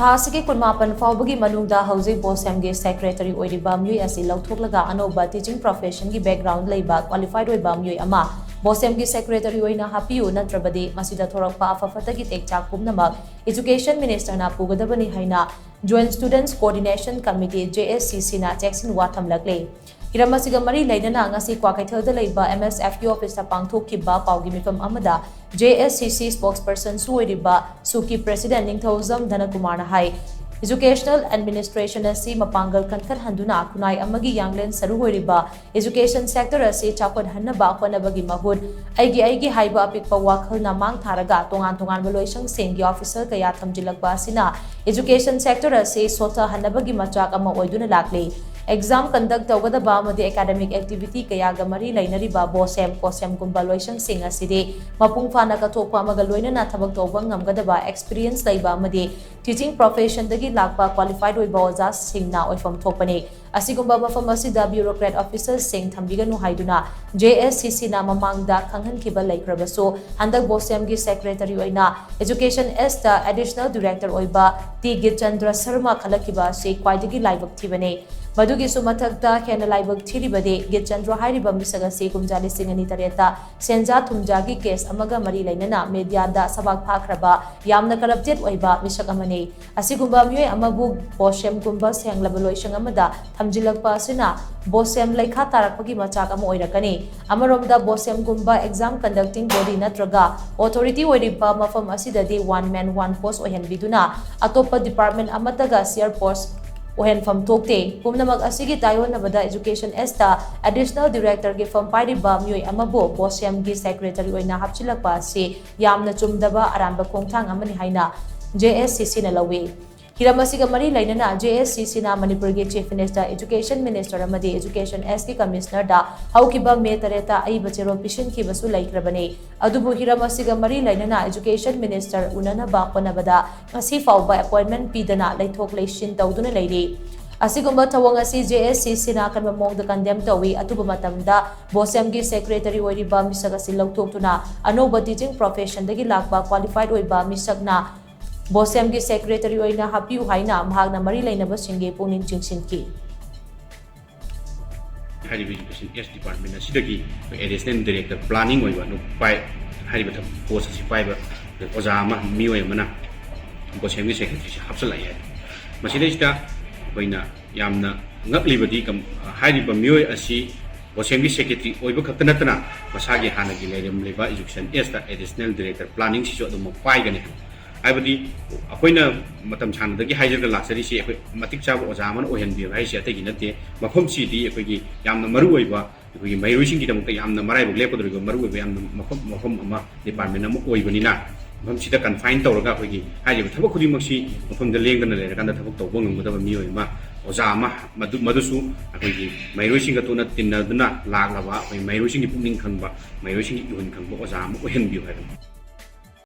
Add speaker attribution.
Speaker 1: asigi kunmapan phaobagi manungda houjik Bosem ge secretary oiriba meeoi asi louthoklaga anouba teaching profession gi background leiba qualified oiba meeoi ama Bosem gi secretary Oina Happiyu nattrabadi masida thorakpa apha phattagi tekchak pumnamak education minister na pugadabani haina joint students coordination committee JSCC na chekshin thamlakli Hiramasiga mari lainana ngasi kwakaithada leiba MSFU office ta pangthokkiba paugi mifam amada JSCC spokesperson suoiriba suki president ningthozam dhanakumar na hai educational administration asi mapangal kankan handuna kunai amagi yanglen saru hoiriba education sector asi chapad hanaba konabagi mahud aigi haiba apikpa wakhal na mang tharaga tongan baloisang sengi officer kaya thamjilakba asina education sector asi sota hanabagi machak ama oiduna lakli exam conduct tawgadaba amadi academic activity kaya gamari lainariba Bosem Kosem gumba loisang sing asidi mapung fana kathokpa amaga loinana thabak tawba ngamgadaba experience leiba amadi teaching profession dagi lakpa qualified oiba oja singna oifam thokpani asigumba mafam asida bureaucrat officers sing thambiganu haiduna JSCC na mamangda khanghankiba laikrabaso handak Bosem gi secretary oina education S ta additional director oiba T Gitchandra Sharma khalakiba se kwaidagi laibak thibane Madugi sumathakta khena laibak thiribade Gitchandra hairiba misaga se kumjali singani tareta senja thumjagi case amaga mari lainana media da sabak phakraba yamna corrupted oiba misak amane asigumba meeoi amabu Bosem gumba senglaba loisang amada thamjilakpa asina Bosem laikha tarakpagi machak ama oirakani amaromda Bosem gumba exam conducting body natraga authority oiriba mafam asidadi one man one post ohenbiduna atopa department amataga share post ohen fam tokte pumnamak asigi tayon nabada education esta additional director ge fam pairiba meeoi amabo Bosem gi secretary oina hapchilakpa se yamna chumdaba aramba khongthang amani haina JSCC na lawi Hiramasiga mari lainana JSCC na Manipur ge chief minister education minister amadi education S ki commissioner da haukiba me tareta aiba chero pishin ki basu laikrabani adubu hiramasiga mari lainana education minister unana ba konabada ngasi fauba appointment pidana laithok leishin tawduna leiri asigumba thawang asi JSCC na kanba mongda condemn tawi atuba matamda Bosem gi secretary oiriba misaga si lautoktuna anouba teaching profession dagi lakba qualified oiba misagna Bosem gi secretary Oina Happiyu haina mahagna mari lainaba singge puning chingsinki
Speaker 2: Hariba education S department asidagi additional director planning oiba no pai hariba thab post asi pai ba oja ama meeoi amana Bosem gi secretary hapsal ai masida ista oina yamna ngaklibadi kam hariba meeoi asi Bosem gi secretary oiba khaktanatana masagi hanagi lerim leba education S ta additional director planning si so dum pai gani Aibadi akoina matam chanadagi haijar laksari si matik chaba ojaman ohenbi haisi ategi nate mafam si di akoigi yamna maru oiba akoigi mairoising gi damta yamna marai bu lepadrigo maru oiba yamna mafam ama department ama oibanina mafam sida confine tawraga akoigi haije thabak khudi maksi mafam da lengdana le kanda thabak tawba ngamgada mi oima ojama madusu akoigi mairoising ga tuna tinna duna laglaba akoi mairoising gi pungning khangba mairoising gi ihun khangba ojama ohenbi haidam